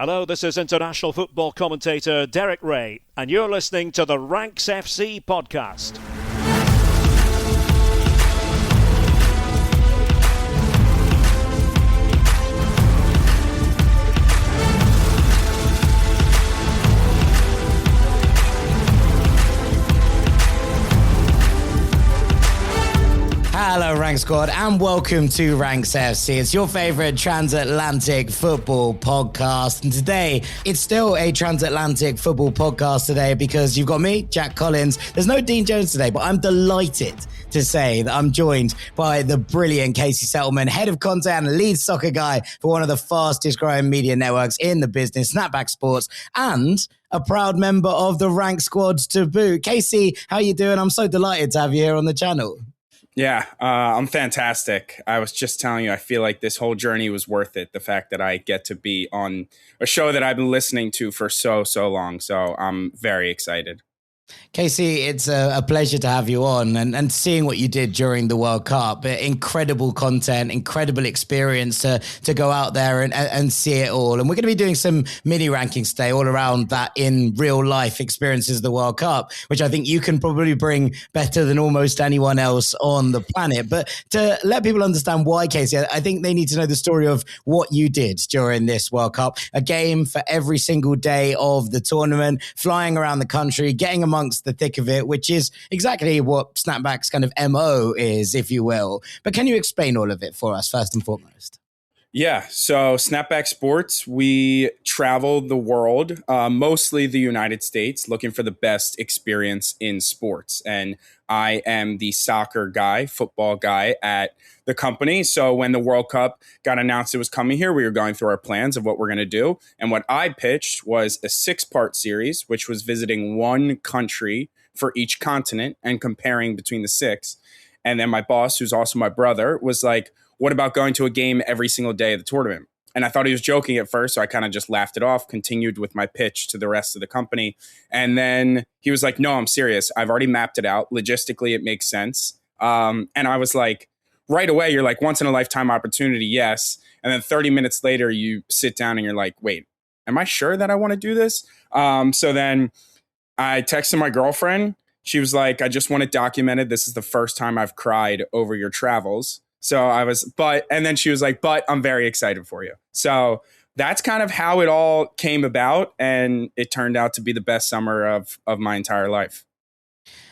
Hello, this is international football commentator Derek Ray, and you're listening to the Ranks FC podcast. Hello, Rank Squad, and welcome to Ranks FC. It's your favorite transatlantic football podcast. And today, it's still a transatlantic football podcast today because you've got me, Jack Collins. There's no Dean Jones today, but I'm delighted to say that I'm joined by the brilliant Casey Settleman, head of content and lead soccer guy for one of the fastest growing media networks in the business, Snapback Sports, and a proud member of the Rank Squad to boot. Casey, how you doing? I'm so delighted to have you here on the channel. Yeah, I'm fantastic. I was just telling you, I feel like this whole journey was worth it. The fact that I get to be on a show that I've been listening to for so long. So I'm very excited. Casey, it's a pleasure to have you on and seeing what you did during the World Cup. Incredible content, incredible experience to go out there and see it all. And we're going to be doing some mini rankings today all around that in real life experiences of the World Cup, which I think you can probably bring better than almost anyone else on the planet. But to let people understand why, Casey, I think they need to know the story of what you did during this World Cup. A game for every single day of the tournament, flying around the country, getting amongst the thick of it, which is exactly what Snapback's kind of MO is, if you will. But can you explain all of it for us, first and foremost? Yeah, so Snapback Sports, we travel the world, mostly the United States, looking for the best experience in sports. And I am the soccer guy, football guy at the company. So when the World Cup got announced it was coming here, we were going through our plans of what we're going to do. And what I pitched was a 6-part series, which was visiting one country for each continent and comparing between the 6. And then my boss, who's also my brother, was like, what about going to a game every single day of the tournament? And I thought he was joking at first, so I kind of just laughed it off, continued with my pitch to the rest of the company. And then he was like, no, I'm serious. I've already mapped it out. Logistically, it makes sense. And I was like, right away, you're like, once in a lifetime opportunity, yes. And then 30 minutes later, you sit down and you're like, wait, am I sure that I want to do this? So then I texted my girlfriend. She was like, I just want it documented. This is the first time I've cried over your travels. So I was, and then she was like, but I'm very excited for you. So that's kind of how it all came about. And it turned out to be the best summer of my entire life.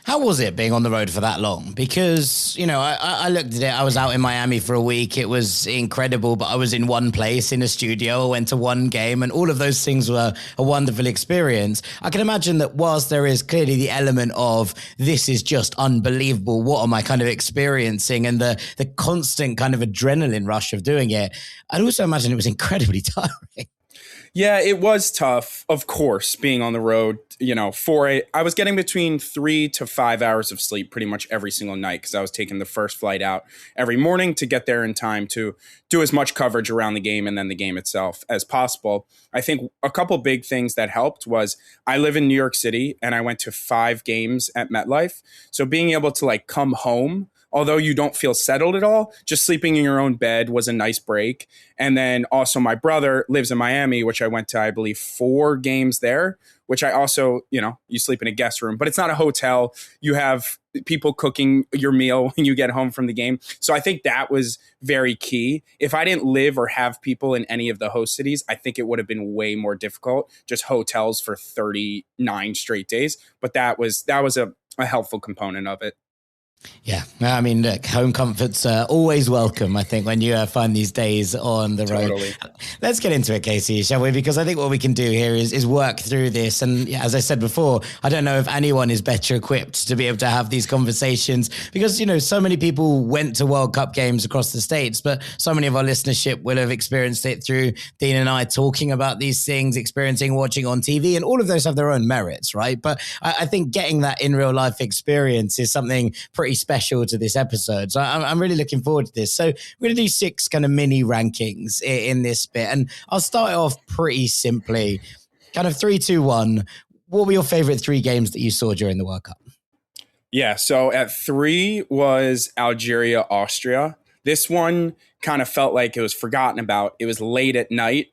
How was it being on the road for that long? Because, you know, I looked at it. I was out in Miami for a week. It was incredible, but I was in one place in a studio. I went to one game and all of those things were a wonderful experience. I can imagine that whilst there is clearly the element of this is just unbelievable, what am I kind of experiencing, and the constant kind of adrenaline rush of doing it, I'd also imagine it was incredibly tiring. Yeah, it was tough, of course, being on the road, you know, I was getting between 3 to 5 hours of sleep pretty much every single night because I was taking the first flight out every morning to get there in time to do as much coverage around the game and then the game itself as possible. I think a couple big things that helped was I live in New York City and I went to 5 games at MetLife. So being able to like come home, although you don't feel settled at all, just sleeping in your own bed was a nice break. And then also my brother lives in Miami, which I went to, I believe, 4 games there, which I also, you know, you sleep in a guest room, but it's not a hotel. You have people cooking your meal when you get home from the game. So I think that was very key. If I didn't live or have people in any of the host cities, I think it would have been way more difficult, just hotels for 39 straight days. But that was a helpful component of it. Yeah, I mean, look, home comfort's always welcome, I think, when you find these days on the road. Totally. Let's get into it, Casey, shall we? Because I think what we can do here is work through this. And yeah, as I said before, I don't know if anyone is better equipped to be able to have these conversations because, you know, so many people went to World Cup games across the States, but so many of our listenership will have experienced it through Dean and I talking about these things, experiencing, watching on TV, and all of those have their own merits, right? But I think getting that in real life experience is something pretty special to this episode. So I'm really looking forward to this. So we're going to do 6 kind of mini rankings in this bit. And I'll start off pretty simply. Kind of 3, 2, 1. What were your favorite 3 games that you saw during the World Cup? Yeah, so at 3 was Algeria, Austria. This one kind of felt like it was forgotten about. It was late at night,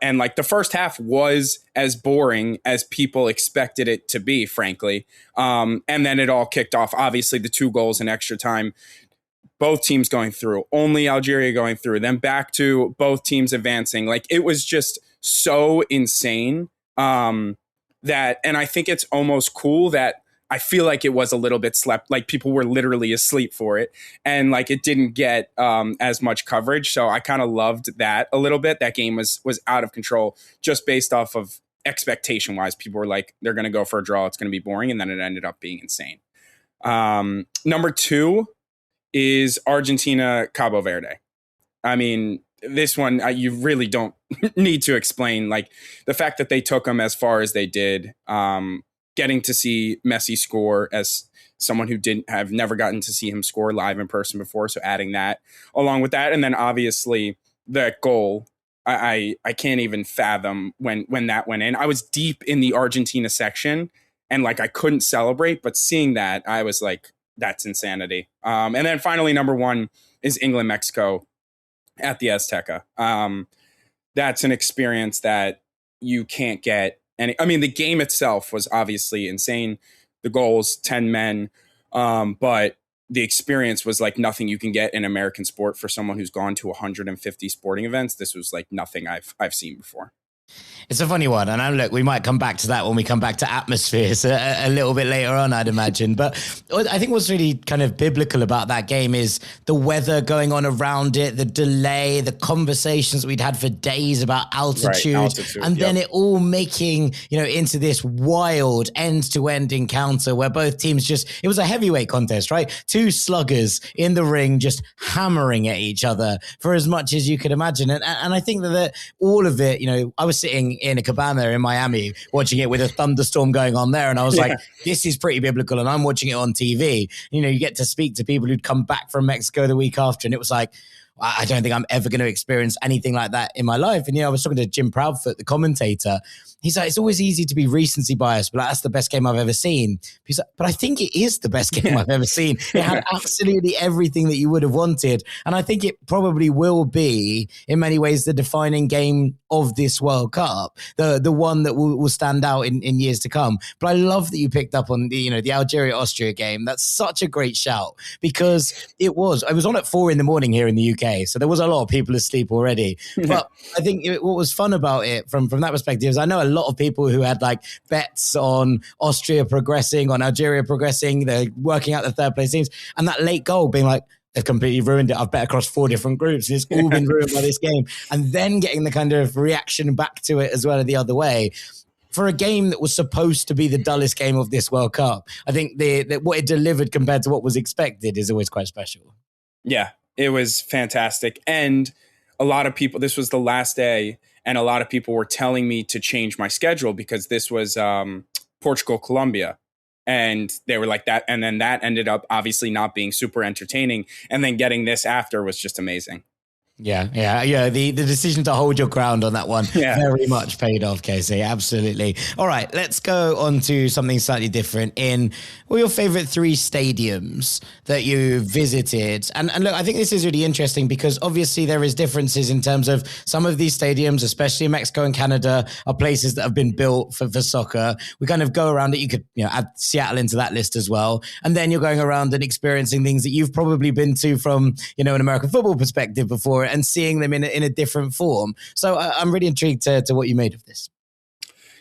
and like the first half was as boring as people expected it to be, frankly. And then it all kicked off. Obviously, the 2 goals in extra time, both teams going through, only Algeria going through, then back to both teams advancing. Like, it was just so insane that, and I think it's almost cool that I feel like it was a little bit slept, like people were literally asleep for it, and like it didn't get as much coverage. So I kind of loved that a little bit. That game was out of control just based off of expectation wise. People were like, they're going to go for a draw. It's going to be boring. And then it ended up being insane. Number 2 is Argentina, Cabo Verde. I mean, this one, you really don't need to explain, like the fact that they took them as far as they did. Getting to see Messi score as someone who never gotten to see him score live in person before. So adding that along with that. And then obviously that goal, I can't even fathom when that went in. I was deep in the Argentina section and like I couldn't celebrate, but seeing that, I was like, that's insanity. And then finally, number 1 is England, Mexico at the Azteca. That's an experience that you can't get. And I mean, the game itself was obviously insane. The goals, 10 men. But the experience was like nothing you can get in American sport for someone who's gone to 150 sporting events. This was like nothing I've seen before. It's a funny one. And look, we might come back to that when we come back to atmospheres a little bit later on, I'd imagine. But I think what's really kind of biblical about that game is the weather going on around it, the delay, the conversations we'd had for days about altitude, and then it all making, into this wild end-to-end encounter where both teams it was a heavyweight contest, right? 2 sluggers in the ring just hammering at each other for as much as you could imagine. And I think that all of it, I was sitting in a cabana in Miami watching it with a thunderstorm going on there. And I was like, this is pretty biblical. And I'm watching it on TV. You get to speak to people who'd come back from Mexico the week after. And it was like, I don't think I'm ever going to experience anything like that in my life. And, I was talking to Jim Proudfoot, the commentator. He's like, it's always easy to be recency biased, but that's the best game I've ever seen. He's like, but I think it is the best game I've ever seen. It had absolutely everything that you would have wanted. And I think it probably will be, in many ways, the defining game of this World Cup, the one that will stand out in years to come. But I love that you picked up on the Algeria-Austria game. That's such a great shout because I was on at 4 a.m. here in the UK. So there was a lot of people asleep already. But I think what was fun about it from that perspective is I know a lot of people who had like bets on Austria progressing, on Algeria progressing, they're working out the third place teams. And that late goal being like, they've completely ruined it. I've bet across 4 different groups. And it's all been ruined by this game. And then getting the kind of reaction back to it as well the other way. For a game that was supposed to be the dullest game of this World Cup, I think what it delivered compared to what was expected is always quite special. Yeah. It was fantastic. And a lot of people, this was the last day, and a lot of people were telling me to change my schedule because this was Portugal, Colombia. And they were like that. And then that ended up obviously not being super entertaining. And then getting this after was just amazing. Yeah. The decision to hold your ground on that one very much paid off, Casey. Absolutely. All right, let's go on to something slightly different. Your favorite 3 stadiums that you visited. And look, I think this is really interesting because obviously there is differences in terms of some of these stadiums, especially in Mexico and Canada, are places that have been built for soccer. We kind of go around it. You could add Seattle into that list as well. And then you're going around and experiencing things that you've probably been to from, an American football perspective before, and seeing them in a different form. So I'm really intrigued to what you made of this.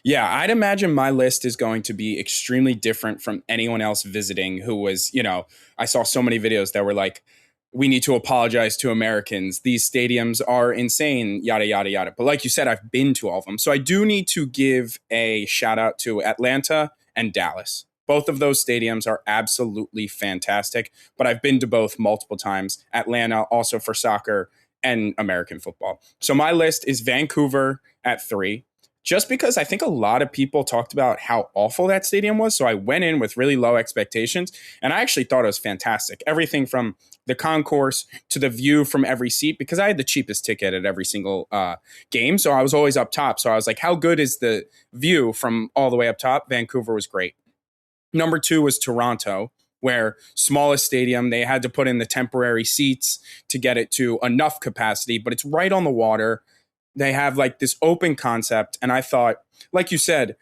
Yeah, I'd imagine my list is going to be extremely different from anyone else visiting who was, I saw so many videos that were like, we need to apologize to Americans. These stadiums are insane, yada, yada, yada. But like you said, I've been to all of them. So I do need to give a shout out to Atlanta and Dallas. Both of those stadiums are absolutely fantastic, but I've been to both multiple times. Atlanta also for soccer and American football. So my list is Vancouver at 3, just because I think a lot of people talked about how awful that stadium was. So I went in with really low expectations, and I actually thought it was fantastic. Everything from the concourse to the view from every seat, because I had the cheapest ticket at every single game. So I was always up top. So I was like, how good is the view from all the way up top? Vancouver was great. Number 2 was Toronto, where smallest stadium, they had to put in the temporary seats to get it to enough capacity, but it's right on the water. they have like this open concept. And I thought, like you said,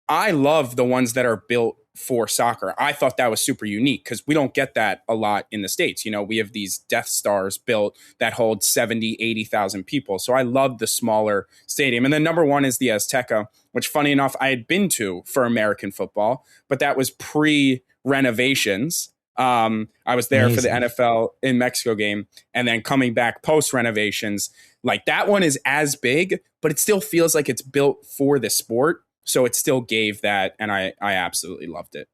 I love the ones that are built for soccer. I thought that was super unique because we don't get that a lot in the States. You know, we have these Death Stars built that hold 70, 80,000 people. So I love the smaller stadium. And then number one is the Azteca, which funny enough, I had been to for American football, but that was pre-renovations. I was there for the NFL in Mexico game, and then coming back post renovations. Like that one is as big, but it still feels like it's built for the sport. So it still gave that, and I absolutely loved it.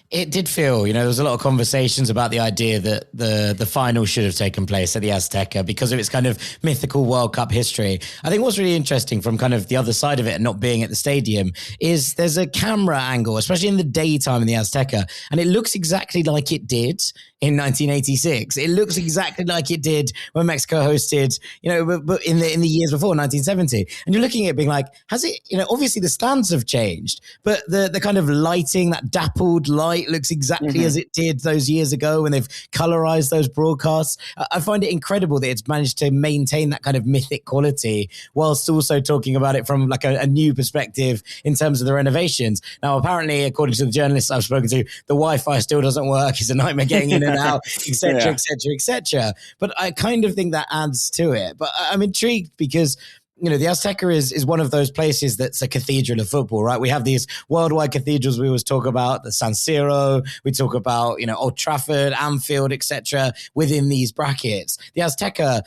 It did feel, there was a lot of conversations about the idea that the final should have taken place at the Azteca because of its kind of mythical World Cup history. I think what's really interesting from kind of the other side of it and not being at the stadium is there's a camera angle, especially in the daytime in the Azteca, and it looks exactly like it did in 1986. It looks exactly like it did when Mexico hosted, but in the years before 1970. And you're looking at it being like, has it, obviously the stands have changed, but the kind of lighting, that dappled light looks exactly as it did those years ago when they've colorized those broadcasts. I find it incredible that it's managed to maintain that kind of mythic quality whilst also talking about it from like a new perspective in terms of the renovations. Now, apparently, according to the journalists I've spoken to, the Wi-Fi still doesn't work. It's a nightmare getting in and out, etc., etc., etc. But I kind of think that adds to it. But I'm intrigued because the Azteca is one of those places that's a cathedral of football, right? We have these worldwide cathedrals we always talk about, the San Siro, we talk about, Old Trafford, Anfield, etc. within these brackets. The Azteca,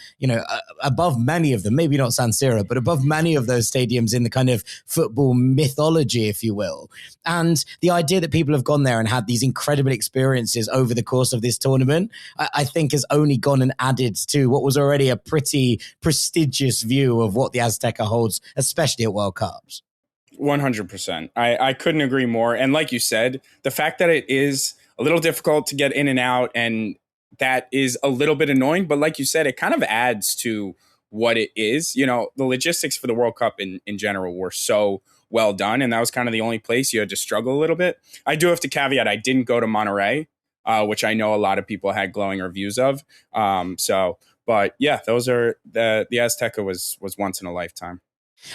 above many of them, maybe not San Siro, but above many of those stadiums in the kind of football mythology, if you will. And the idea that people have gone there and had these incredible experiences over the course of this tournament, I think has only gone and added to what was already a pretty prestigious view of what the Azteca holds, especially at World Cups. 100%. I couldn't agree more. And like you said, the fact that it is a little difficult to get in and out, and that is a little bit annoying. But like you said, it kind of adds to what it is. The logistics for the World Cup in general were so well done. And that was kind of the only place you had to struggle a little bit. I do have to caveat, I didn't go to Monterrey, which I know a lot of people had glowing reviews of. But yeah, those are the Azteca was once in a lifetime.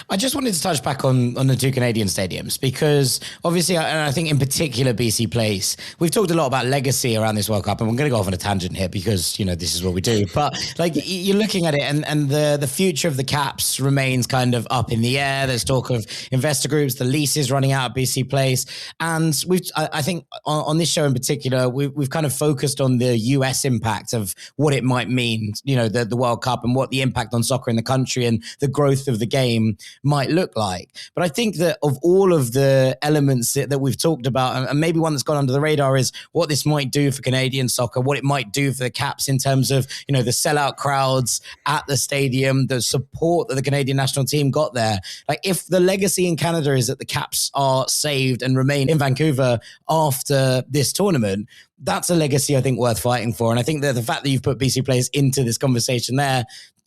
I just wanted to touch back on the two Canadian stadiums because obviously, and I think in particular BC Place, we've talked a lot about legacy around this World Cup, and we're going to go off on a tangent here because, this is what we do. But like you're looking at it and the future of the Caps remains kind of up in the air. There's talk of investor groups, the leases running out at BC Place. And I think on this show in particular, we've kind of focused on the US impact of what it might mean, the World Cup and what the impact on soccer in the country and the growth of the game might look like. But I think that of all of the elements that we've talked about, and maybe one that's gone under the radar is what this might do for Canadian soccer, what it might do for the Caps in terms of, the sellout crowds at the stadium, the support that the Canadian national team got there. Like if the legacy in Canada is that the Caps are saved and remain in Vancouver after this tournament, that's a legacy I think worth fighting for. And I think that the fact that you've put BC Place into this conversation there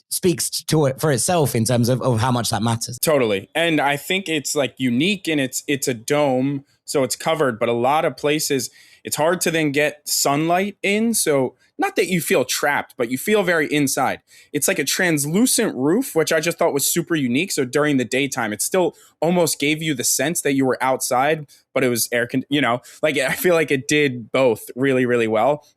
speaks to it for itself in terms of how much that matters. Totally. And I think it's like unique and it's a dome, so it's covered, but a lot of places it's hard to then get sunlight in. So not that you feel trapped, but you feel very inside. It's like a translucent roof, which I just thought was super unique. So during the daytime, it still almost gave you the sense that you were outside, but it was like I feel like it did both really, really well.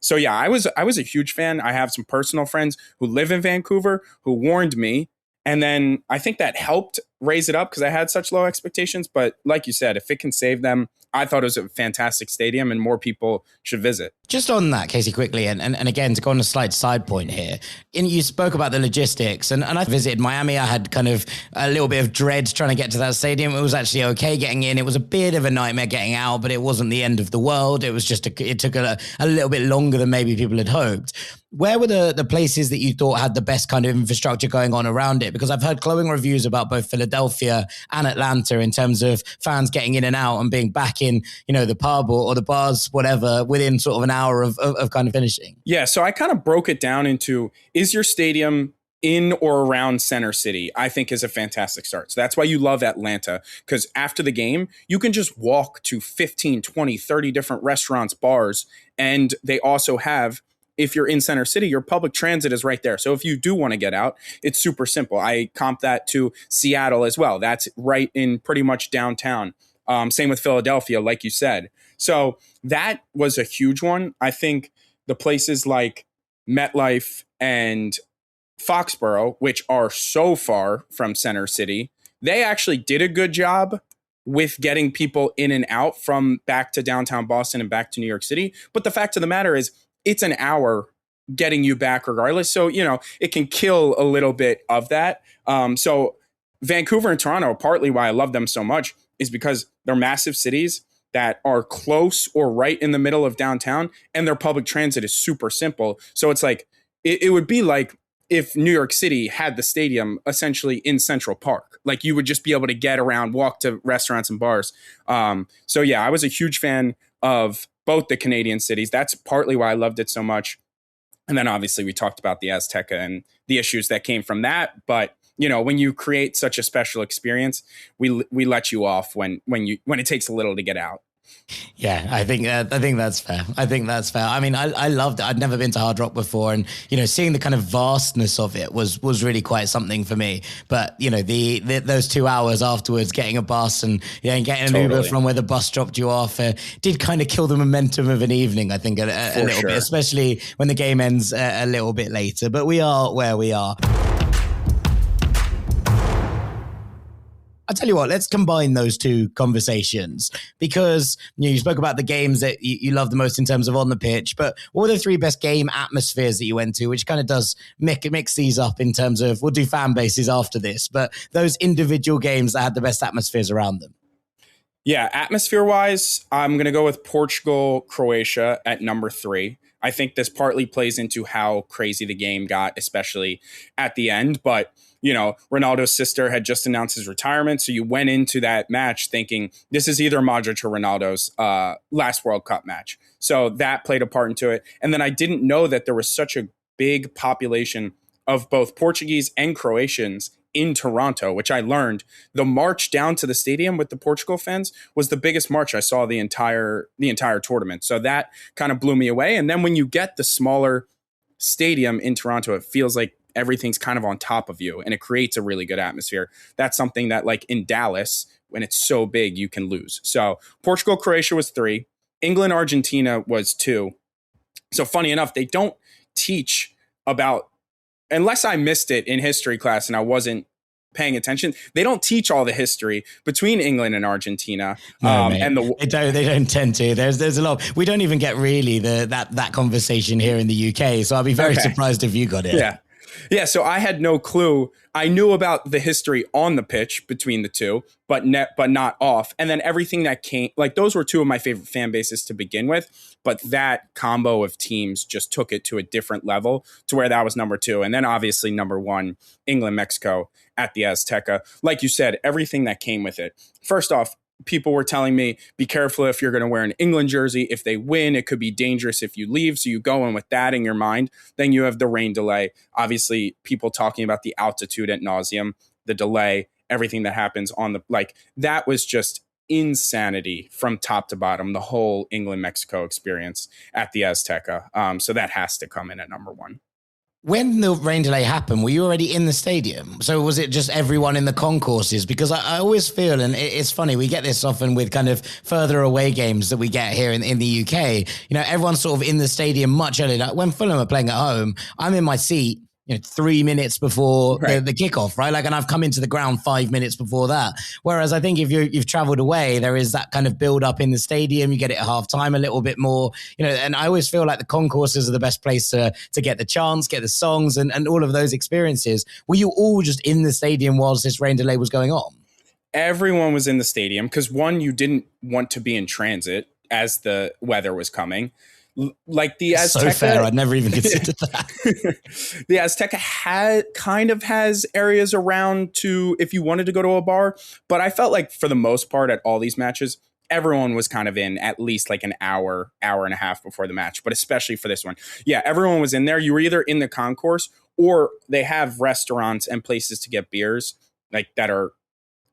So yeah, I was a huge fan. I have some personal friends who live in Vancouver who warned me. And then I think that helped raise it up because I had such low expectations. But like you said, if it can save them, I thought it was a fantastic stadium and more people should visit. Just on that, Casey, quickly, and again, to go on a slight side point here, you spoke about the logistics, and I visited Miami. I had kind of a little bit of dread trying to get to that stadium. It was actually okay getting in. It was a bit of a nightmare getting out, but it wasn't the end of the world. It was just, it took a little bit longer than maybe people had hoped. Where were the places that you thought had the best kind of infrastructure going on around it? Because I've heard glowing reviews about both Philadelphia and Atlanta in terms of fans getting in and out and being back in, the pub or the bars, whatever, within sort of an hour of kind of finishing. Yeah, so I kind of broke it down into, is your stadium in or around Center City? I think is a fantastic start. So that's why you love Atlanta, because after the game, you can just walk to 15, 20, 30 different restaurants, bars, and they also have if you're in Center City, your public transit is right there. So if you do want to get out, it's super simple. I comp that to Seattle as well. That's right in pretty much downtown. Same with Philadelphia, like you said. So that was a huge one. I think the places like MetLife and Foxborough, which are so far from Center City, they actually did a good job with getting people in and out from back to downtown Boston and back to New York City. But the fact of the matter is, it's an hour getting you back regardless. So, it can kill a little bit of that. So Vancouver and Toronto, partly why I love them so much is because they're massive cities that are close or right in the middle of downtown, and their public transit is super simple. So it's like, it would be like if New York City had the stadium essentially in Central Park. Like, you would just be able to get around, walk to restaurants and bars. So yeah, I was a huge fan of both the Canadian cities. That's partly why I loved it so much. And then obviously we talked about the Azteca and the issues that came from that. But when you create such a special experience, we let you off when it takes a little to get out. Yeah, I think that's fair. I mean, I loved it. I'd never been to Hard Rock before, and seeing the kind of vastness of it was really quite something for me. But those 2 hours afterwards, getting a bus and getting an Uber from where the bus dropped you off did kind of kill the momentum of an evening. I think a little bit, especially when the game ends a little bit later. But we are where we are. I'll tell you what, let's combine those two conversations, because you spoke about the games that you love the most in terms of on the pitch, but what were the three best game atmospheres that you went to, which kind of does mix these up in terms of, we'll do fan bases after this, but those individual games that had the best atmospheres around them? Yeah, atmosphere-wise, I'm going to go with Portugal, Croatia at number 3. I think this partly plays into how crazy the game got, especially at the end, but Ronaldo's sister had just announced his retirement. So you went into that match thinking this is either Modric or Ronaldo's last World Cup match. So that played a part into it. And then I didn't know that there was such a big population of both Portuguese and Croatians in Toronto, which I learned. The march down to the stadium with the Portugal fans was the biggest march I saw the entire tournament. So that kind of blew me away. And then when you get the smaller stadium in Toronto, it feels like everything's kind of on top of you, and it creates a really good atmosphere. That's something that, like in Dallas, when it's so big, you can lose. So Portugal, Croatia was 3. England, Argentina was 2. So funny enough, they don't teach about, unless I missed it in history class and I wasn't paying attention, they don't teach all the history between England and Argentina. And they don't tend to. There's a lot. We don't even get really that conversation here in the UK. So I'll be very surprised if you got it. Yeah, so I had no clue. I knew about the history on the pitch between the two, but not off. And then everything that came, like, those were two of my favorite fan bases to begin with. But that combo of teams just took it to a different level to where that was number 2. And then obviously number 1, England, Mexico at the Azteca. Like you said, everything that came with it. First off, people were telling me, be careful if you're going to wear an England jersey. If they win, it could be dangerous if you leave. So you go in with that in your mind. Then you have the rain delay. Obviously, people talking about the altitude at nauseum, the delay, everything that happens on the, like, that was just insanity from top to bottom, the whole England-Mexico experience at the Azteca. So that has to come in at number 1. When the rain delay happened, were you already in the stadium? So was it just everyone in the concourses? Because I always feel, and it's funny, we get this often with kind of further away games that we get here in the UK. Everyone's sort of in the stadium much earlier. Like when Fulham are playing at home, I'm in my seat 3 minutes before the kickoff, right? Like, and I've come into the ground 5 minutes before that. Whereas I think if you've traveled away, there is that kind of build up in the stadium. You get it at half time a little bit more, and I always feel like the concourses are the best place to get the chants, get the songs and all of those experiences. Were you all just in the stadium whilst this rain delay was going on? Everyone was in the stadium because, one, you didn't want to be in transit as the weather was coming. Like the Azteca, so fair. I'd never even considered that. The Azteca kind of has areas around to if you wanted to go to a bar, but I felt like for the most part at all these matches, everyone was kind of in at least like an hour and a half before the match. But especially for this one, yeah, everyone was in there. You were either in the concourse or they have restaurants and places to get beers like that are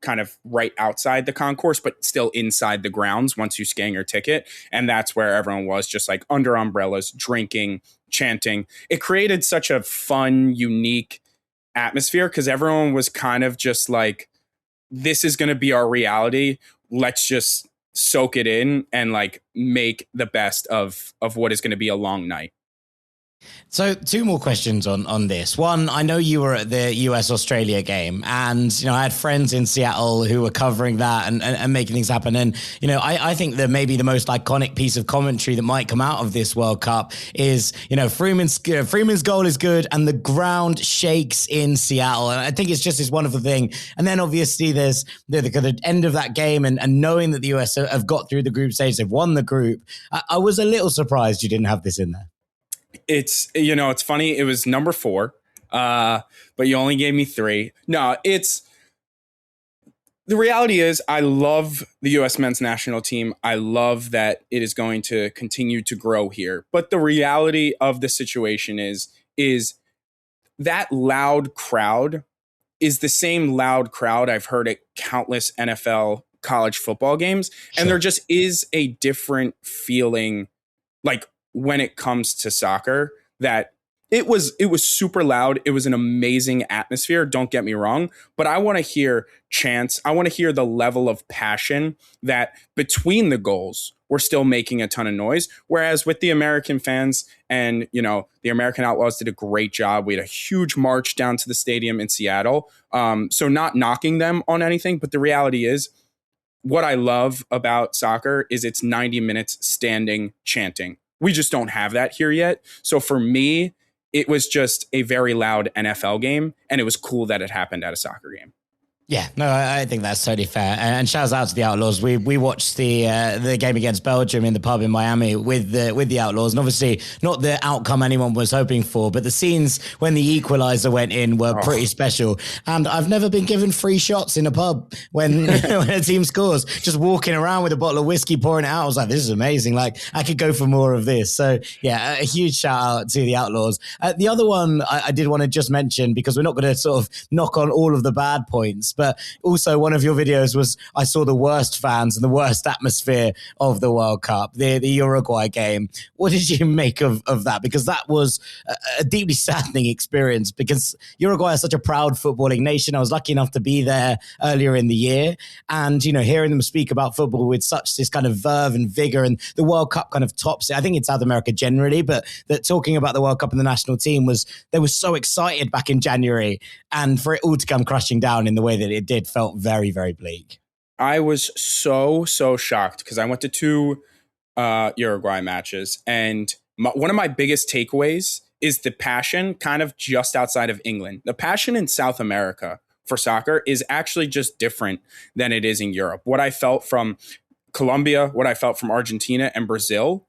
kind of right outside the concourse, but still inside the grounds once you scan your ticket. And that's where everyone was, just like under umbrellas, drinking, chanting. It created such a fun, unique atmosphere because everyone was kind of just like, this is going to be our reality. Let's just soak it in and like make the best of what is going to be a long night. So 2 more questions on this. One, I know you were at the US-Australia game, and I had friends in Seattle who were covering that and making things happen. And I think that maybe the most iconic piece of commentary that might come out of this World Cup is Freeman's goal is good, and the ground shakes in Seattle. And I think it's just this wonderful thing. And then obviously there's the end of that game, and knowing that the US have got through the group stage, they've won the group. I was a little surprised you didn't have this in there. It's funny. It was number 4, but you only gave me 3. No, the reality is I love the U.S. men's national team. I love that it is going to continue to grow here. But the reality of the situation is that loud crowd is the same loud crowd I've heard at countless NFL college football games. Sure. And there just is a different feeling, like, when it comes to soccer, that it was super loud. It was an amazing atmosphere. Don't get me wrong, but I want to hear chants. I want to hear the level of passion that between the goals, we're still making a ton of noise. Whereas with the American fans and, the American Outlaws did a great job. We had a huge march down to the stadium in Seattle. So not knocking them on anything, but the reality is what I love about soccer is it's 90 minutes standing chanting. We just don't have that here yet. So for me, it was just a very loud NFL game, and it was cool that it happened at a soccer game. Yeah, no, I think that's totally fair. And shouts out to the Outlaws. We watched the game against Belgium in the pub in Miami with the Outlaws, and obviously not the outcome anyone was hoping for, but the scenes when the equalizer went in were pretty special. And I've never been given free shots in a pub when when a team scores. Just walking around with a bottle of whiskey, pouring it out, I was like, this is amazing. Like, I could go for more of this. So yeah, a huge shout out to the Outlaws. The other one I did want to just mention, because we're not going to sort of knock on all of the bad points, but also one of your videos was, I saw the worst fans and the worst atmosphere of the World Cup, the Uruguay game. What did you make of that? Because that was a deeply saddening experience, because Uruguay is such a proud footballing nation. I was lucky enough to be there earlier in the year, and hearing them speak about football with such this kind of verve and vigor, and the World Cup kind of tops it. I think in South America generally, but that talking about the World Cup and the national team they were so excited back in January, and for it all to come crashing down in the way that it did felt very, very bleak. I was so shocked because I went to 2 Uruguay matches, and one of my biggest takeaways is the passion kind of just outside of England. The passion in South America for soccer is actually just different than it is in Europe. What I felt from Colombia, what I felt from Argentina and Brazil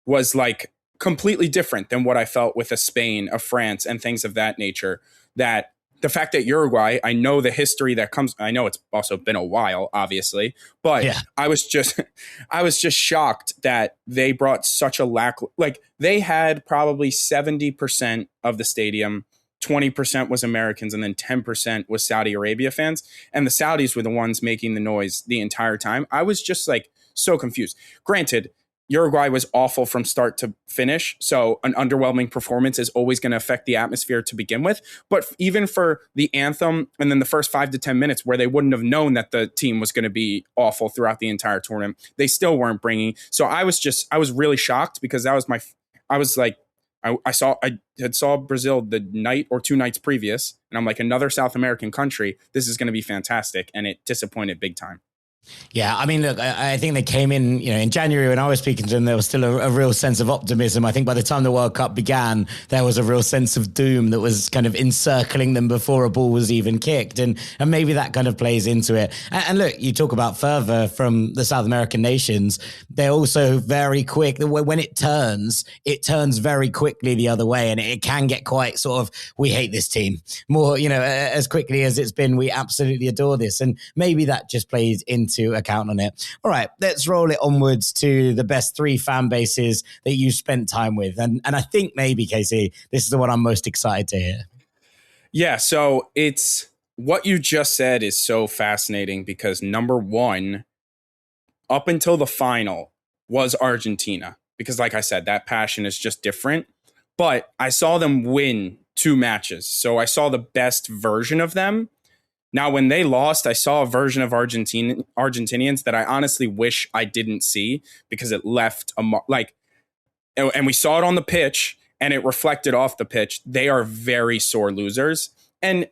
was like completely different than what I felt with a Spain, a France, and things of that nature. That the fact that Uruguay, I know the history that comes, I know it's also been a while, obviously, but yeah. I was just shocked that they brought such a like they had probably 70% of the stadium, 20% was Americans, and then 10% was Saudi Arabia fans. And the Saudis were the ones making the noise the entire time. I was just like so confused. Granted, Uruguay was awful from start to finish, so an underwhelming performance is always going to affect the atmosphere to begin with. But even for the anthem and then the first 5 to 10 minutes where they wouldn't have known that the team was going to be awful throughout the entire tournament, they still weren't bringing. So I was really shocked, because that was I had saw Brazil the night or 2 nights previous, and I'm like, another South American country, this is going to be fantastic, and it disappointed big time. Yeah, I mean, look, I think they came in January when I was speaking to them, there was still a real sense of optimism. I think by the time the World Cup began, there was a real sense of doom that was kind of encircling them before a ball was even kicked. And maybe that kind of plays into it. And look, you talk about fervor from the South American nations. They're also very quick. When it turns very quickly the other way. And it can get quite sort of, we hate this team more, as quickly as it's been, we absolutely adore this. And maybe that just plays into account on it. All right, let's roll it onwards to the best 3 fan bases that you spent time with. And I think maybe, Casey, this is the one I'm most excited to hear. Yeah, so it's what you just said is so fascinating because number one, up until the final, was Argentina. Because, like I said, that passion is just different. But I saw them win 2 matches. So I saw the best version of them. Now, when they lost, I saw a version of Argentinians that I honestly wish I didn't see because it left and we saw it on the pitch and it reflected off the pitch. They are very sore losers. And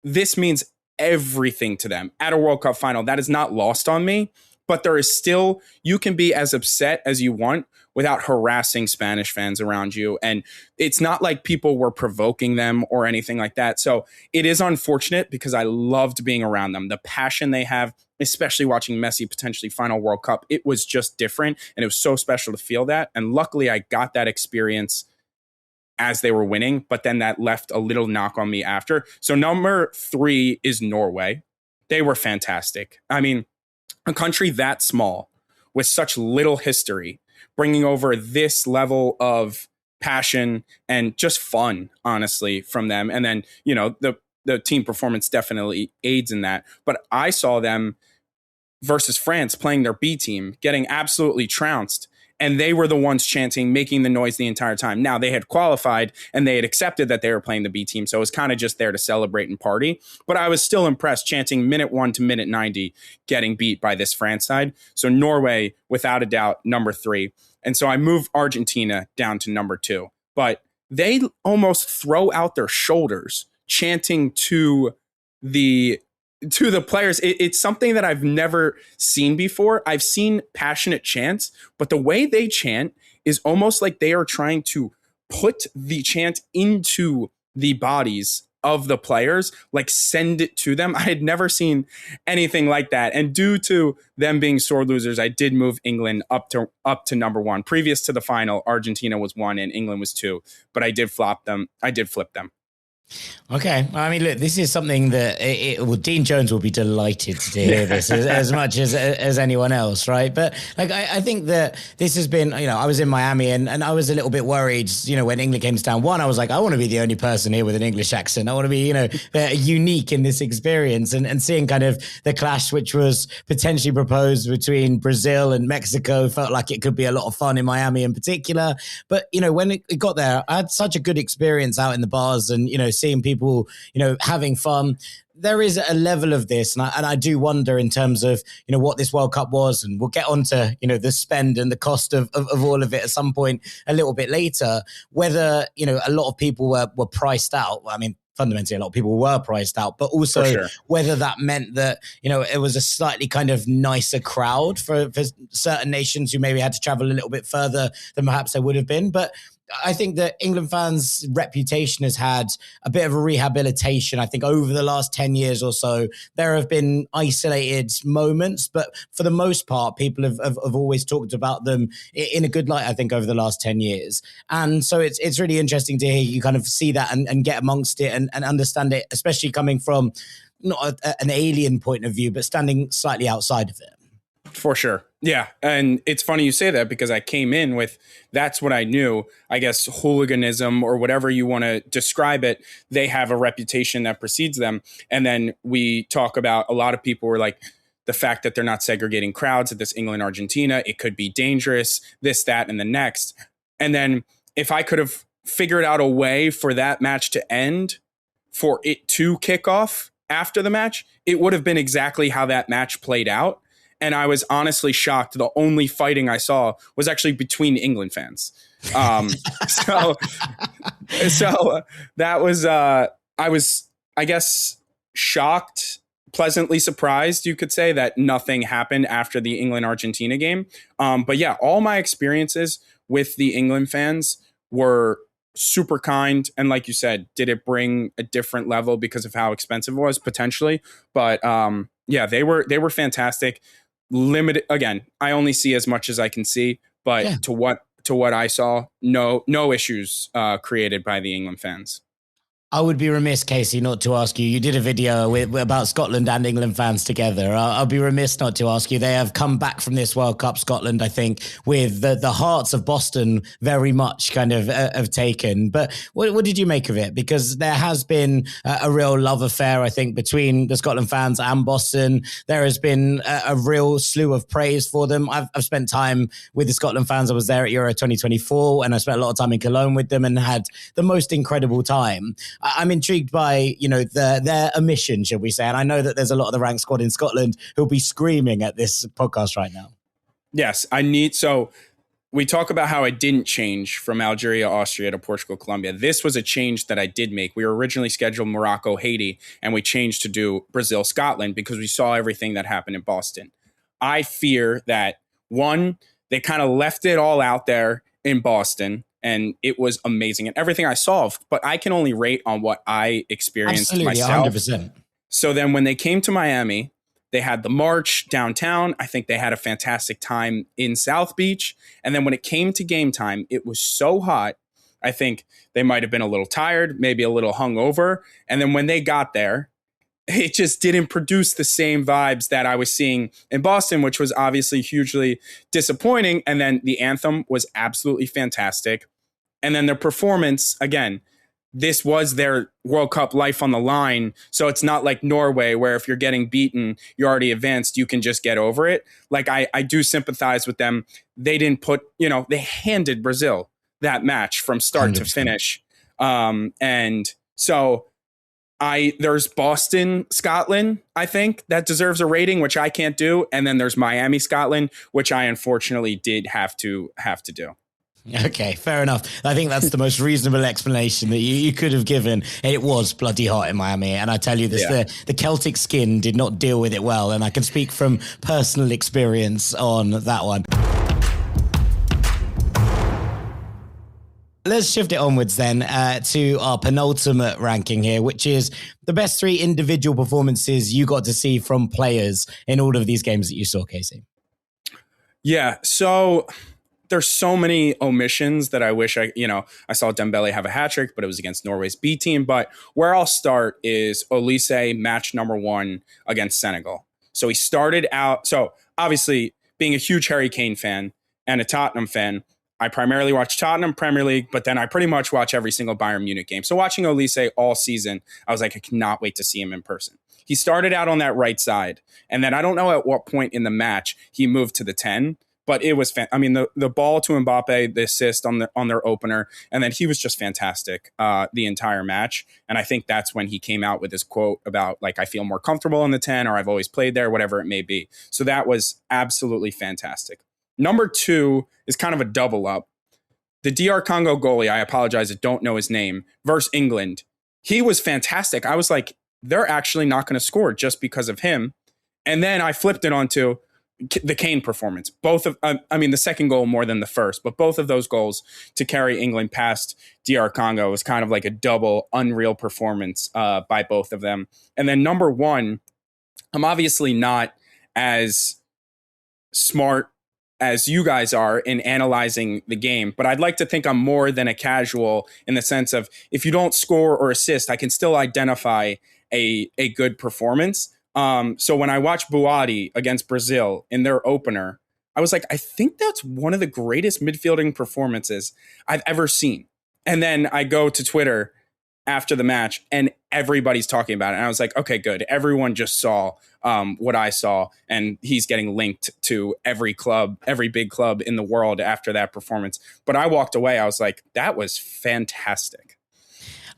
this means everything to them at a World Cup final. That is not lost on me, but there is still, you can be as upset as you want without harassing Spanish fans around you. And it's not like people were provoking them or anything like that. So it is unfortunate because I loved being around them. The passion they have, especially watching Messi potentially final World Cup, it was just different. And it was so special to feel that. And luckily I got that experience as they were winning, but then that left a little knock on me after. So number 3 is Norway. They were fantastic. I mean, a country that small with such little history, bringing over this level of passion and just fun, honestly, from them. And then, the team performance definitely aids in that. But I saw them versus France playing their B team, getting absolutely trounced. And they were the ones chanting, making the noise the entire time. Now, they had qualified and they had accepted that they were playing the B team. So it was kind of just there to celebrate and party. But I was still impressed chanting minute 1 to minute 90, getting beat by this France side. So Norway, without a doubt, number 3. And so I moved Argentina down to number 2. But they almost throw out their shoulders chanting to the players. It's something that I've never seen before. I've seen passionate chants, but the way they chant is almost like they are trying to put the chant into the bodies of the players, like send it to them. I had never seen anything like that. And due to them being sore losers, I did move England up to number 1. Previous to the final, Argentina was 1 and England was 2, but I did flip them. Okay. I mean, look, this is something that Dean Jones will be delighted to hear this as much as anyone else, right? But like, I think that this has been, I was in Miami and I was a little bit worried, when England came to town. One, I was like, I want to be the only person here with an English accent. I want to be, unique in this experience and seeing kind of the clash, which was potentially proposed between Brazil and Mexico, felt like it could be a lot of fun in Miami in particular. But, when it got there, I had such a good experience out in the bars and, seeing people, having fun. There is a level of this, and I do wonder in terms of, what this World Cup was, and we'll get onto, the spend and the cost of all of it at some point a little bit later, whether, a lot of people were priced out. I mean, fundamentally, a lot of people were priced out, but also whether that meant that, it was a slightly kind of nicer crowd for certain nations who maybe had to travel a little bit further than perhaps they would have been. But I think that England fans' reputation has had a bit of a rehabilitation. I think over the last 10 years or so, there have been isolated moments, but for the most part, people have always talked about them in a good light, I think, over the last 10 years. And so it's really interesting to hear you kind of see that and get amongst it and understand it, especially coming from not an alien point of view, but standing slightly outside of it. For sure. Yeah. And it's funny you say that because I came in with, that's what I knew, I guess, hooliganism or whatever you want to describe it. They have a reputation that precedes them. And then we talk about, a lot of people were like, the fact that they're not segregating crowds at this England-Argentina, it could be dangerous, this, that, and the next. And then if I could have figured out a way for that match to end, for it to kick off after the match, it would have been exactly how that match played out. And I was honestly shocked. The only fighting I saw was actually between England fans. So that was, I was, I guess, shocked, pleasantly surprised, you could say, that nothing happened after the England-Argentina game. But yeah, all my experiences with the England fans were super kind. And like you said, did it bring a different level because of how expensive it was? Potentially. But yeah, they were fantastic. Limited, again, I only see as much as I can see, but to what I saw, no issues created by the England fans. I would be remiss, Casey, not to ask you. You did a video about Scotland and England fans together. I'll be remiss not to ask you. They have come back from this World Cup, Scotland, I think, with the hearts of Boston very much kind of have taken. But what did you make of it? Because there has been a real love affair, I think, between the Scotland fans and Boston. There has been a real slew of praise for them. I've spent time with the Scotland fans. I was there at Euro 2024, and I spent a lot of time in Cologne with them and had the most incredible time. I'm intrigued by, their omission, shall we say. And I know that there's a lot of the rank squad in Scotland who'll be screaming at this podcast right now. Yes, so we talk about how I didn't change from Algeria, Austria to Portugal, Colombia. This was a change that I did make. We were originally scheduled Morocco, Haiti, and we changed to do Brazil, Scotland, because we saw everything that happened in Boston. I fear that, one, they kind of left it all out there in Boston, and it was amazing and everything I saw, but I can only rate on what I experienced myself. 100%. So then when they came to Miami, they had the march downtown. I think they had a fantastic time in South Beach. And then when it came to game time, it was so hot. I think they might have been a little tired, maybe a little hungover. And then when they got there, it just didn't produce the same vibes that I was seeing in Boston, which was obviously hugely disappointing. And then the anthem was absolutely fantastic. And then their performance, again, this was their World Cup life on the line. So it's not like Norway, where if you're getting beaten, you're already advanced, you can just get over it. Like I do sympathize with them. They didn't they handed Brazil that match from start 100%. To finish. And so there's Boston, Scotland, I think, that deserves a rating, which I can't do. And then there's Miami, Scotland, which I unfortunately did have to do. Okay, fair enough. I think that's the most reasonable explanation that you could have given. It was bloody hot in Miami. And I tell you this, the Celtic skin did not deal with it well. And I can speak from personal experience on that one. Let's shift it onwards then to our penultimate ranking here, which is the best 3 individual performances you got to see from players in all of these games that you saw, Casey. Yeah, so there's so many omissions that I wish I saw Dembele have a hat trick, but it was against Norway's B team. But where I'll start is Odyssey match number 1 against Senegal. So he started out. So obviously, being a huge Harry Kane fan and a Tottenham fan, I primarily watch Tottenham Premier League, but then I pretty much watch every single Bayern Munich game. So watching Odyssey all season, I was like, I cannot wait to see him in person. He started out on that right side, and then I don't know at what point in the match he moved to the 10. But it was, the ball to Mbappe, the assist on their opener, and then he was just fantastic the entire match. And I think that's when he came out with his quote about, like, I feel more comfortable in the 10, or I've always played there, whatever it may be. So that was absolutely fantastic. Number 2 is kind of a double up. The DR Congo goalie, I apologize, I don't know his name, versus England. He was fantastic. I was like, they're actually not going to score just because of him. And then I flipped it onto the Kane performance. Both of, the second goal more than the first, but both of those goals to carry England past DR Congo was kind of like a double unreal performance by both of them. And then number 1, I'm obviously not as smart as you guys are in analyzing the game, but I'd like to think I'm more than a casual in the sense of, if you don't score or assist, I can still identify a good performance. So when I watched Buadi against Brazil in their opener, I was like, I think that's one of the greatest midfielding performances I've ever seen. And then I go to Twitter after the match and everybody's talking about it. And I was like, okay, good. Everyone just saw what I saw, and he's getting linked to every big club in the world after that performance. But I walked away. I was like, that was fantastic.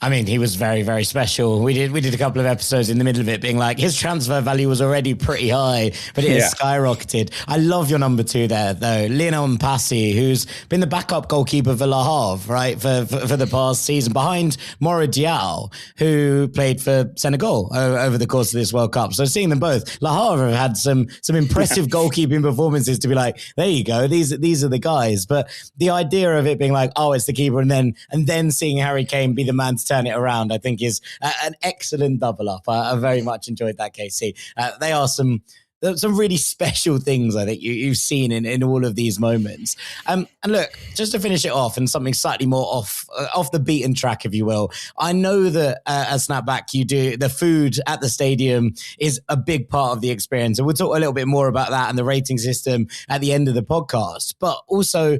I mean, he was very, very special. We did a couple of episodes in the middle of it being like, his transfer value was already pretty high, but it has skyrocketed. I love your number 2 there, though. Lionel Mpassi, who's been the backup goalkeeper for Le Havre, right, for the past season, behind Maura Diaw, who played for Senegal over the course of this World Cup. So seeing them both, Le Havre have had some impressive goalkeeping performances to be like, there you go, these are the guys. But the idea of it being like, oh, it's the keeper, and then seeing Harry Kane be the man to turn it around, I think is an excellent double up. I very much enjoyed that, KC. They are some there's some really special things I think you've seen in all of these moments. And look, just to finish it off, and something slightly more off the beaten track, if you will. I know that at Snapback, you do the food at the stadium is a big part of the experience, and we'll talk a little bit more about that and the rating system at the end of the podcast. But also,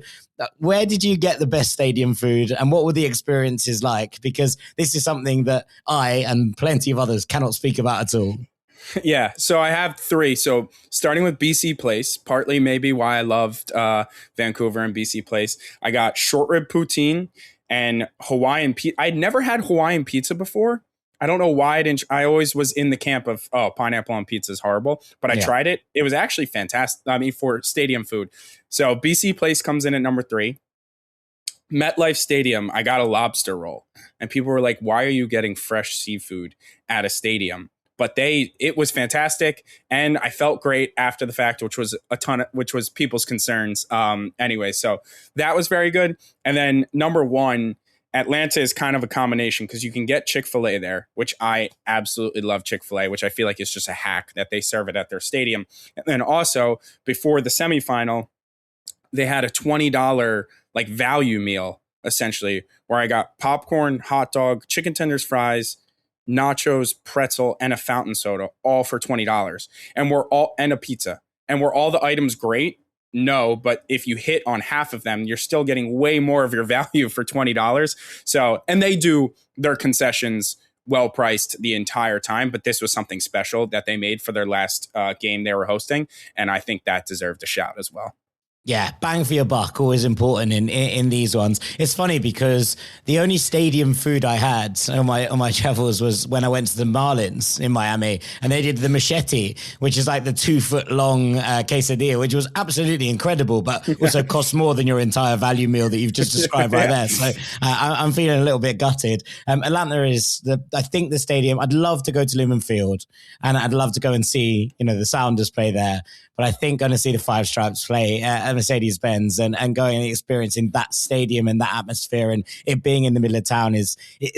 where did you get the best stadium food, and what were the experiences like? Because this is something that I and plenty of others cannot speak about at all. Yeah, so I have three. So starting with BC Place, partly maybe why I loved Vancouver and BC Place. I got short rib poutine and Hawaiian pizza. I'd never had Hawaiian pizza before. I don't know why I didn't. I always was in the camp of, oh, pineapple on pizza is horrible. But I tried it. It was actually fantastic. I mean, for stadium food. So BC Place comes in at number 3. MetLife Stadium, I got a lobster roll. And people were like, why are you getting fresh seafood at a stadium? But it was fantastic, and I felt great after the fact, which was people's concerns. Anyway, so that was very good. And then number 1, Atlanta is kind of a combination because you can get Chick-fil-A there, which I absolutely love Chick-fil-A, which I feel like is just a hack that they serve it at their stadium. And then also before the semifinal, they had a $20 like value meal essentially, where I got popcorn, hot dog, chicken tenders, fries, nachos, pretzel, and a fountain soda, all for $20. And a pizza. And were all the items great? No, but if you hit on half of them, you're still getting way more of your value for $20. So, and they do their concessions well priced the entire time, but this was something special that they made for their last game they were hosting. And I think that deserved a shout as well. Yeah, bang for your buck, always important in these ones. It's funny because the only stadium food I had on my travels was when I went to the Marlins in Miami, and they did the machete, which is like the 2-foot long quesadilla, which was absolutely incredible, but also costs more than your entire value meal that you've just described right there. So I'm feeling a little bit gutted. Atlanta is I think the stadium. I'd love to go to Lumen Field, and I'd love to go and see the Sounders play there. But I think going to see the Five Stripes play at Mercedes-Benz and going and experiencing that stadium and that atmosphere and it being in the middle of town is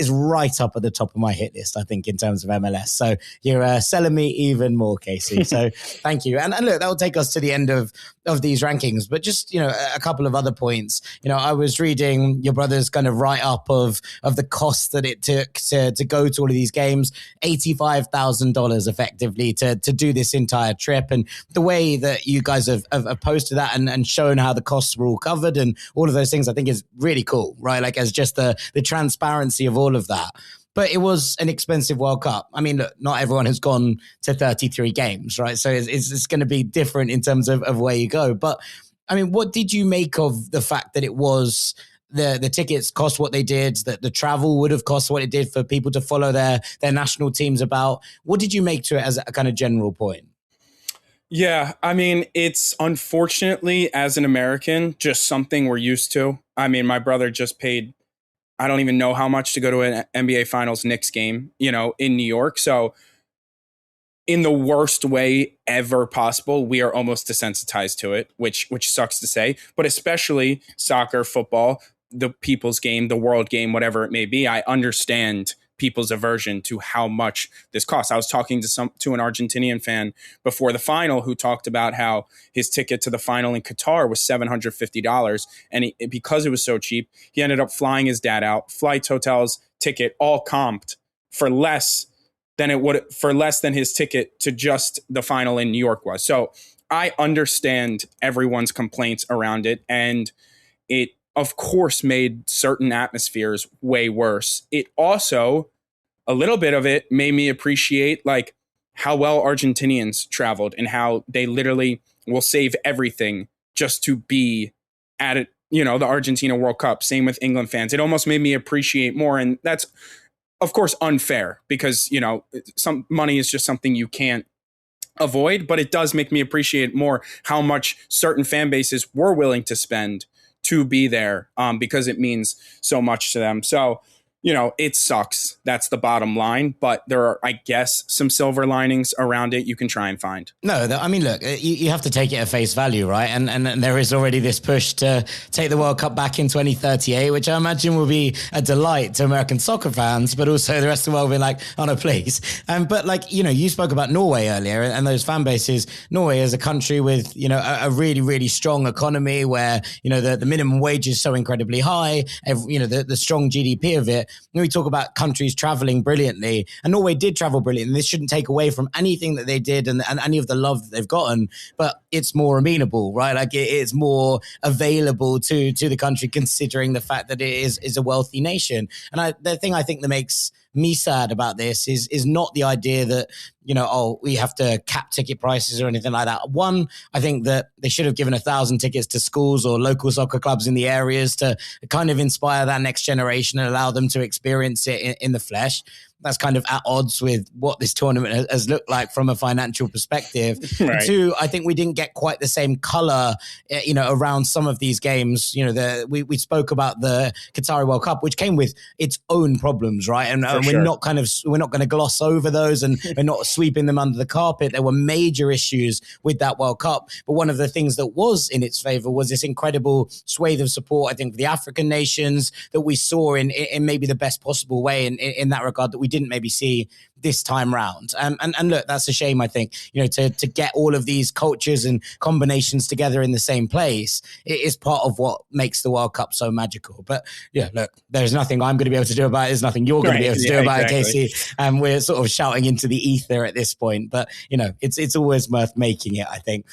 right up at the top of my hit list, I think, in terms of MLS. So you're selling me even more, Casey. So thank you. And look, that will take us to the end of these rankings. But just, a couple of other points. I was reading your brother's kind of write-up of the cost that it took to go to all of these games, $85,000 effectively to do this entire trip. And the way that you guys have posted that and shown how the costs were all covered and all of those things, I think is really cool, right? Like as just the transparency of all of that. But it was an expensive World Cup. I mean, look, not everyone has gone to 33 games, right? So it's going to be different in terms of where you go. But I mean, what did you make of the fact that it was the tickets cost what they did, that the travel would have cost what it did for people to follow their national teams about? What did you make to it as a kind of general point? Yeah, I mean, it's unfortunately, as an American, just something we're used to. I mean, my brother just paid, I don't even know how much to go to an NBA Finals Knicks game, in New York. So in the worst way ever possible, we are almost desensitized to it, which sucks to say. But especially soccer, football, the people's game, the world game, whatever it may be, I understand people's aversion to how much this costs. I was talking to an Argentinian fan before the final who talked about how his ticket to the final in Qatar was $750, and because it was so cheap, he ended up flying his dad out, flights, hotels, ticket, all comped for less than his ticket to just the final in New York was. So I understand everyone's complaints around it, and it of course made certain atmospheres way worse. It also, a little bit of it made me appreciate like how well Argentinians traveled and how they literally will save everything just to be at it, the Argentina World Cup. Same with England fans. It almost made me appreciate more. And that's of course unfair because, some money is just something you can't avoid, but it does make me appreciate more how much certain fan bases were willing to spend to be there because it means so much to them. So it sucks. That's the bottom line. But there are, I guess, some silver linings around it you can try and find. No, I mean, look, you have to take it at face value, right? And there is already this push to take the World Cup back in 2038, which I imagine will be a delight to American soccer fans, but also the rest of the world being like, oh no, please. But like, you spoke about Norway earlier and those fan bases. Norway is a country with, a really, really strong economy where, the minimum wage is so incredibly high, the strong GDP of it. We talk about countries traveling brilliantly, and Norway did travel brilliantly. This shouldn't take away from anything that they did and any of the love that they've gotten, but it's more amenable, right? Like it's more available to the country, considering the fact that it is a wealthy nation. And the thing I think that makes me sad about this is not the idea that, we have to cap ticket prices or anything like that. One, I think that they should have given 1,000 tickets to schools or local soccer clubs in the areas to kind of inspire that next generation and allow them to experience it in the flesh. That's kind of at odds with what this tournament has looked like from a financial perspective. Right. And two, I think we didn't get quite the same color, around some of these games. We spoke about the Qatari World Cup, which came with its own problems, right? And we're not going to gloss over those, and we're not sweeping them under the carpet. There were major issues with that World Cup, but one of the things that was in its favor was this incredible swathe of support, I think, for the African nations that we saw in maybe the best possible way in that regard that we didn't maybe see this time round. And look, that's a shame, I think, to get all of these cultures and combinations together in the same place. It is part of what makes the World Cup so magical. But yeah, look, there's nothing I'm going to be able to do about it. There's nothing you're going to be able to do about it, Casey. And we're sort of shouting into the ether at this point. But, it's always worth making it, I think.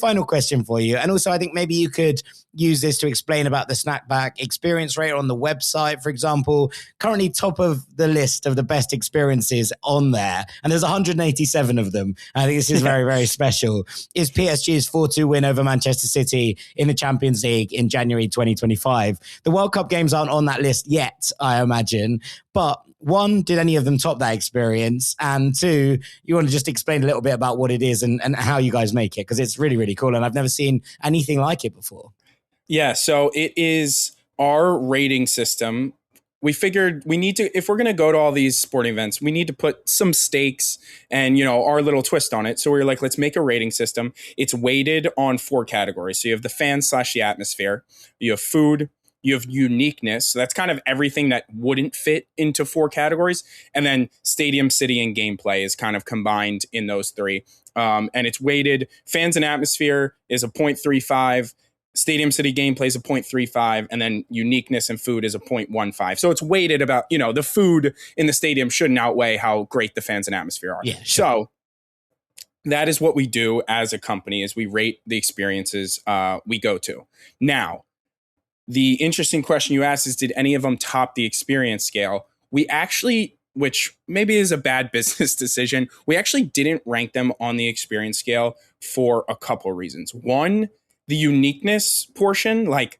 Final question for you. And also, I think maybe you could use this to explain about the Snackback experience rate on the website, for example. Currently top of the list of the best experiences on there, and there's 187 of them. I think this is very, very special. Is PSG's 4-2 win over Manchester City in the Champions League in January 2025. The World Cup games aren't on that list yet, I imagine, but one, did any of them top that experience? And two, you want to just explain a little bit about what it is and how you guys make it, because it's really, really cool, and I've never seen anything like it before. Yeah, so it is our rating system. We figured we need to, if we're going to go to all these sporting events, we need to put some stakes and, our little twist on it. So we were like, let's make a rating system. It's weighted on 4 categories. So you have the fans / the atmosphere, you have food, you have uniqueness. So that's kind of everything that wouldn't fit into 4 categories. And then stadium, city, and gameplay is kind of combined in those 3. And it's weighted. Fans and atmosphere is a 0.35. Stadium City gameplay is a 0.35, and then uniqueness and food is a 0.15. So it's weighted about, the food in the stadium shouldn't outweigh how great the fans and atmosphere are. Yeah, sure. So that is what we do as a company, is we rate the experiences we go to. Now, the interesting question you asked is, did any of them top the experience scale? We actually, which maybe is a bad business decision, we actually didn't rank them on the experience scale for a couple of reasons. One, the uniqueness portion, like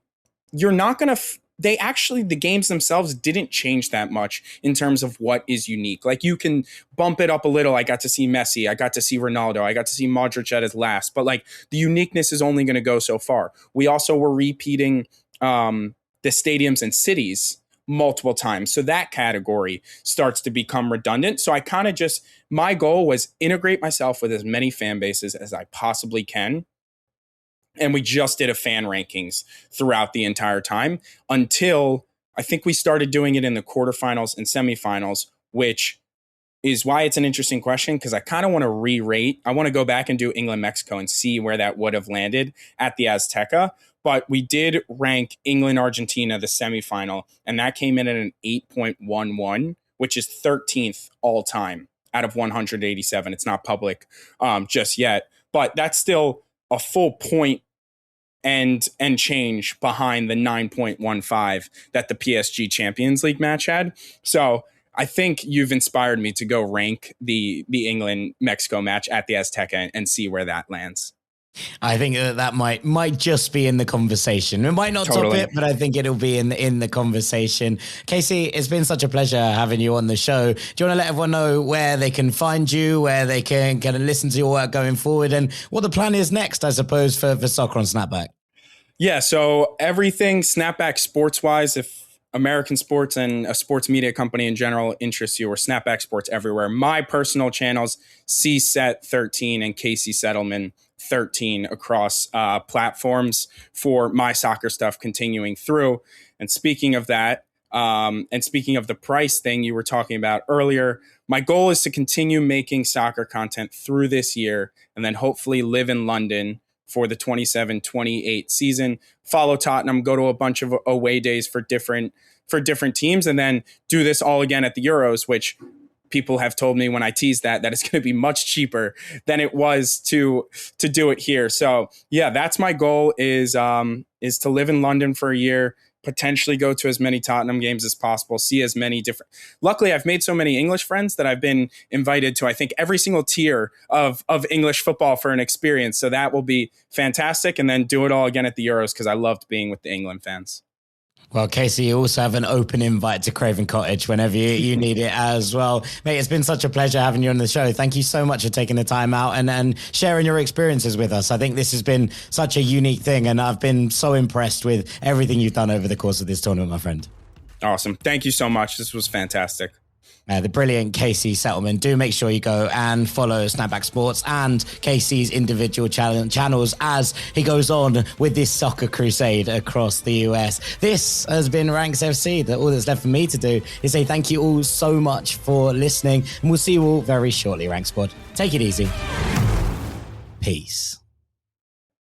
you're not going to, the games themselves didn't change that much in terms of what is unique. Like you can bump it up a little. I got to see Messi. I got to see Ronaldo. I got to see Modric at his last, but like the uniqueness is only going to go so far. We also were repeating the stadiums and cities multiple times. So that category starts to become redundant. So I kind of my goal was integrate myself with as many fan bases as I possibly can. And we just did a fan rankings throughout the entire time until I think we started doing it in the quarterfinals and semifinals, which is why it's an interesting question, because I kind of want to re-rate. I want to go back and do England, Mexico and see where that would have landed at the Azteca. But we did rank England, Argentina, the semifinal, and that came in at an 8.11, which is 13th all time out of 187. It's not public just yet, but that's still a full point and change behind the 9.15 that the PSG Champions League match had. So I think you've inspired me to go rank the England-Mexico match at the Azteca and see where that lands. I think that might just be in the conversation. It might not Totally. top it, but I think it'll be in the conversation. Casey, it's been such a pleasure having you on the show. Do you want to let everyone know where they can find you, where they can kind of listen to your work going forward, and what the plan is next, I suppose, for Soccer on Snapback? Yeah, so everything Snapback sports-wise, if American sports and a sports media company in general interests you, or Snapback Sports everywhere, my personal channels, CSET13 and Casey Settleman 13 across platforms for my soccer stuff continuing through. And speaking of that, and speaking of the price thing you were talking about earlier, my goal is to continue making soccer content through this year and then hopefully live in London for the 27-28 season, follow Tottenham, go to a bunch of away days for different teams, and then do this all again at the Euros, which people have told me when I tease that it's going to be much cheaper than it was to do it here. So yeah, that's my goal is to live in London for a year, potentially go to as many Tottenham games as possible, see as many different. Luckily, I've made so many English friends that I've been invited to, I think, every single tier of English football for an experience. So that will be fantastic. And then do it all again at the Euros because I loved being with the England fans. Well, Casey, you also have an open invite to Craven Cottage whenever you need it as well. Mate, it's been such a pleasure having you on the show. Thank you so much for taking the time out and sharing your experiences with us. I think this has been such a unique thing, and I've been so impressed with everything you've done over the course of this tournament, my friend. Awesome. Thank you so much. This was fantastic. The brilliant Casey Settleman. Do make sure you go and follow Snapback Sports and Casey's individual channels as he goes on with this soccer crusade across the US. This has been Ranks FC. All that's left for me to do is say thank you all so much for listening, and we'll see you all very shortly, Rank Squad. Take it easy. Peace.